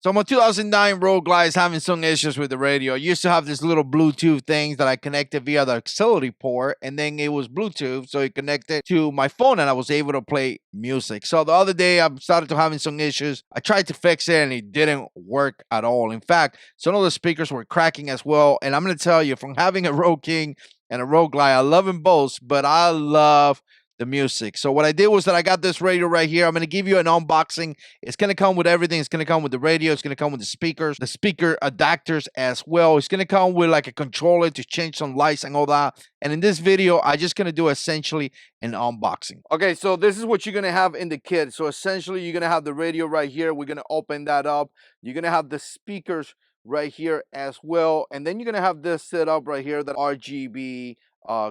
So my 2009 Road Glide is having some issues with the radio. I used to have this little Bluetooth thing that I connected via the auxiliary port, and then it was Bluetooth, so it connected to my phone, and I was able to play music. So the other day, I started to having some issues. I tried to fix it, and it didn't work at all. In fact, some of the speakers were cracking as well. And I'm going to tell you, from having a Road King and a Road Glide, I love them both, but I love the music. So what I did was that I got this radio right here. I'm going to give you an unboxing. It's going to come with everything. It's going to come with the radio. It's going to come with the speakers, the speaker adapters as well. It's going to come with like a controller to change some lights and all that. And in this video, I'm just going to do essentially an unboxing. Okay, so this is what you're going to have in the kit. So essentially, you're going to have the radio right here. We're going to open that up. You're going to have the speakers right here as well. And then you're going to have this set up right here, the RGB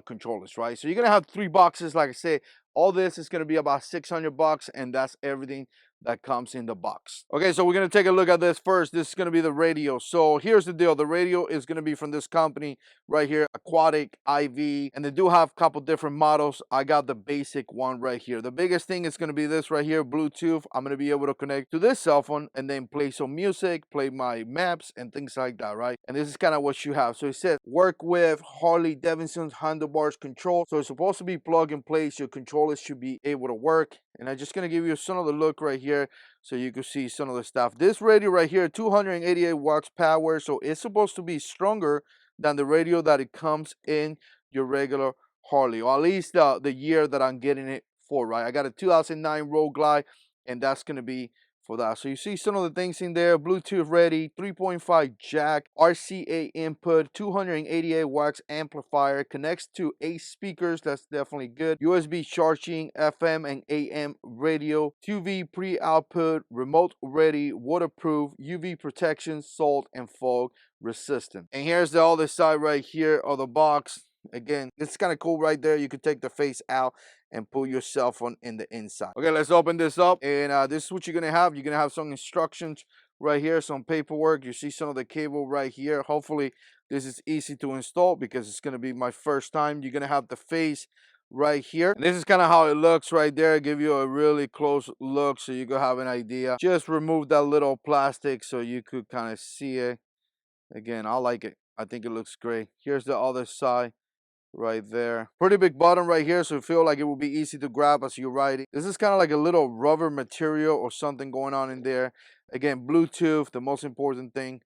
controllers, right? So you're gonna have 3 boxes. Like I said, all this is gonna be about $600, and that's everything that comes in the box. Okay, so we're gonna take a look at this first. This is gonna be the radio. So here's the deal. The radio is gonna be from this company right here, Aquatic IV, and they do have a couple different models. I got the basic one right here. The biggest thing is gonna be this right here, Bluetooth. I'm gonna be able to connect to this cell phone and then play some music, play my maps and things like that, right? And this is kind of what you have. So it says work with Harley-Davidson's handlebars control. So it's supposed to be plug and play, so your controllers should be able to work. And I'm just gonna give you some of the look right here so you can see some of the stuff. This radio right here, 288 watts power, so it's supposed to be stronger than the radio that it comes in your regular Harley, or at least the year that I'm getting it for, right? I got a 2009 Road Glide, and that's gonna be for that. So you see some of the things in there: Bluetooth ready, 3.5 jack, RCA input, 288 watts amplifier, connects to 8 speakers, that's definitely good, USB charging, FM and AM radio, UV pre-output, remote ready, waterproof, UV protection, salt and fog resistant. And here's the other side right here of the box. Again, it's kind of cool right there. You could take the face out and put your cell phone in the inside. Okay, let's open this up. And this is what you're going to have. You're going to have some instructions right here, some paperwork. You see some of the cable right here. Hopefully, this is easy to install because it's going to be my first time. You're going to have the face right here. And this is kind of how it looks right there. Give you a really close look so you can have an idea. Just remove that little plastic so you could kind of see it. Again, I like it. I think it looks great. Here's the other side right there. Pretty big button right here, so you feel like it will be easy to grab as you're riding. This is kind of like a little rubber material or something going on in there. Again, Bluetooth, the most important thing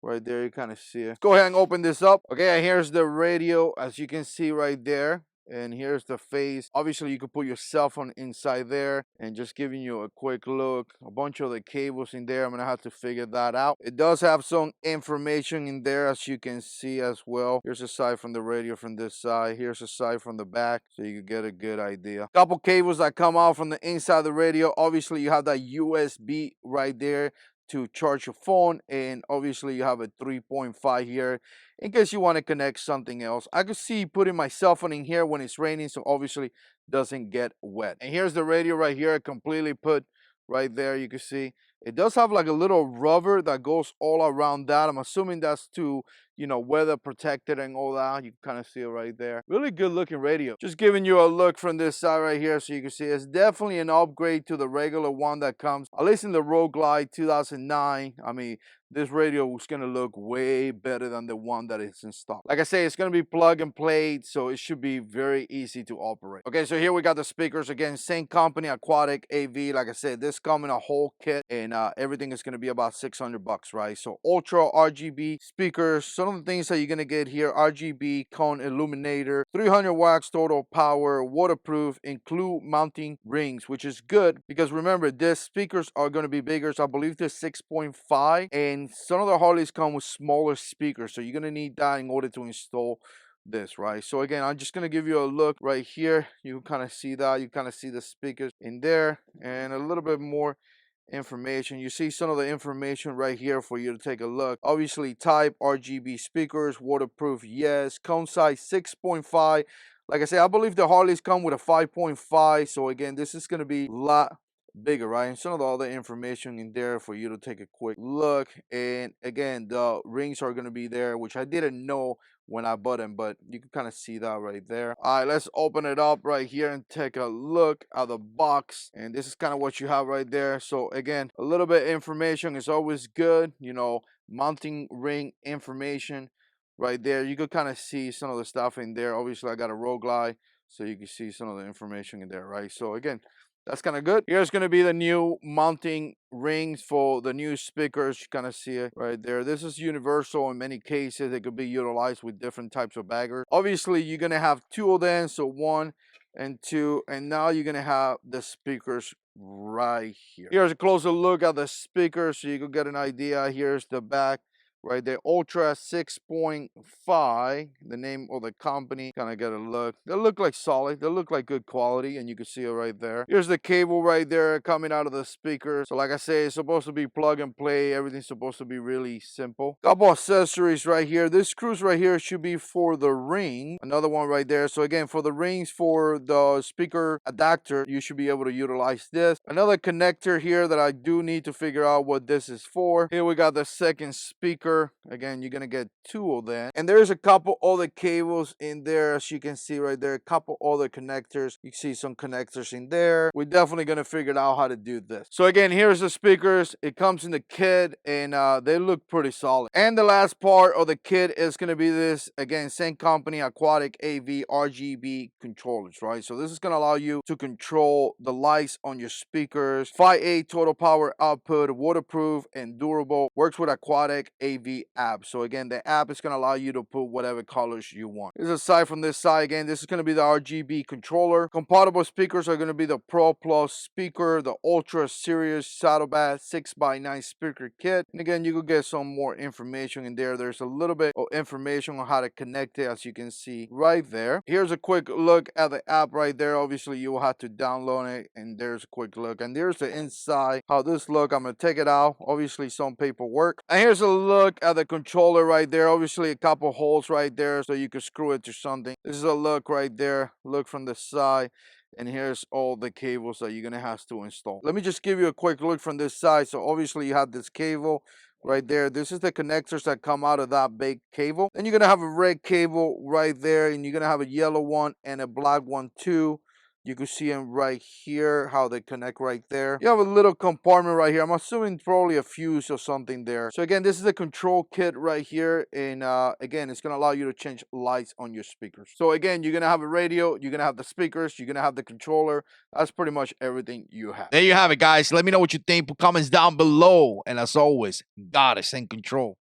right there. You kind of see it. Let's go ahead and open this up. Okay, here's the radio, as you can see right there. And here's the face. Obviously, you could put your cell phone inside there, and just giving you a quick look. A bunch of the cables in there. I'm gonna have to figure that out. It does have some information in there, as you can see as well. Here's a side from the radio from this side. Here's a side from the back, so you can get a good idea. Couple cables that come out from the inside of the radio. Obviously, you have that USB right there to charge your phone, and obviously you have a 3.5 here in case you want to connect something else. I could see putting my cell phone in here when it's raining, so obviously doesn't get wet. And here's the radio right here, completely put right there. You can see it does have like a little rubber that goes all around that. I'm assuming that's to, you know, weather protected and all that. You can kind of see it right there. Really good looking radio. Just giving you a look from this side right here so you can see it's definitely an upgrade to the regular one that comes, at least in the Road Glide 2009. I mean, this radio is going to look way better than the one that is installed. Like I say, it's going to be plug and play, so it should be very easy to operate. Okay, so here we got the speakers. Again, same company, Aquatic AV. Like I said, this comes in a whole kit, and everything is going to be about $600, right? So ultra RGB speakers. Some of the things that you're going to get here: RGB cone illuminator, 300 watts total power, waterproof, include mounting rings, which is good because remember, these speakers are going to be bigger. So I believe they're 6.5, and some of the Harleys come with smaller speakers, so you're going to need that in order to install this, right? So again, I'm just going to give you a look right here. You kind of see that. You kind of see the speakers in there and a little bit more information. You see some of the information right here for you to take a look. Obviously, type RGB speakers, waterproof, yes, cone size 6.5. Like I said, I believe the Harleys come with a 5.5. So again, this is going to be a lot bigger, right? And some of the other information in there for you to take a quick look. And again, the rings are going to be there, which I didn't know when I bought them, but you can kind of see that right there. All right, let's open it up right here and take a look at the box. And this is kind of what you have right there. So again, a little bit of information is always good, you know, mounting ring information right there. You could kind of see some of the stuff in there. Obviously, I got a rogue glide, so you can see some of the information in there, right? So again, that's kind of good. Here's going to be the new mounting rings for the new speakers. You kind of see it right there. This is universal in many cases. It could be utilized with different types of baggers. Obviously, you're going to have two of them, so one and two, and now you're going to have the speakers right here. Here's a closer look at the speakers so you can get an idea. Here's the back right there, Ultra 6.5, the name of the company. Kind of get a look. They look like solid. They look like good quality, and you can see it right there. Here's the cable right there coming out of the speaker. So like I say, it's supposed to be plug and play. Everything's supposed to be really simple. Couple accessories right here. This screws right here should be for the ring. Another one right there. So again, for the rings for the speaker adapter, you should be able to utilize this. Another connector here that I do need to figure out what this is for. Here we got the second speaker. Again, you're gonna get two of them, and there's a couple other cables in there, as you can see right there. A couple other connectors. You see some connectors in there. We're definitely gonna figure out how to do this. So again, here's the speakers. It comes in the kit, and they look pretty solid. And the last part of the kit is gonna be this, again, same company, Aquatic AV RGB controllers, right? So this is gonna allow you to control the lights on your speakers. 5.8 total power output, waterproof and durable. Works with Aquatic AV app. So again, the app is going to allow you to put whatever colors you want. This is aside from this side. Again, this is going to be the RGB controller. Compatible speakers are going to be the Pro Plus speaker, the Ultra Series Saddleback 6x9 speaker kit. And again, you could get some more information in there. There's a little bit of information on how to connect it, as you can see right there. Here's a quick look at the app right there. Obviously, you will have to download it, and there's a quick look. And there's the inside, how this look. I'm going to take it out. Obviously, some paperwork. And here's a look at the controller right there. Obviously, a couple holes right there so you can screw it to something. This is a look right there. Look from the side. And here's all the cables that you're going to have to install. Let me just give you a quick look from this side. So obviously, you have this cable right there. This is the connectors that come out of that big cable. Then you're going to have a red cable right there. And you're going to have a yellow one and a black one too. You can see them right here, how they connect right there. You have a little compartment right here. I'm assuming probably a fuse or something there. So again, this is the control kit right here. And again, it's going to allow you to change lights on your speakers. So again, you're going to have a radio, you're going to have the speakers, you're going to have the controller. That's pretty much everything you have. There you have it, guys. Let me know what you think. Put comments down below. And as always, God is in control.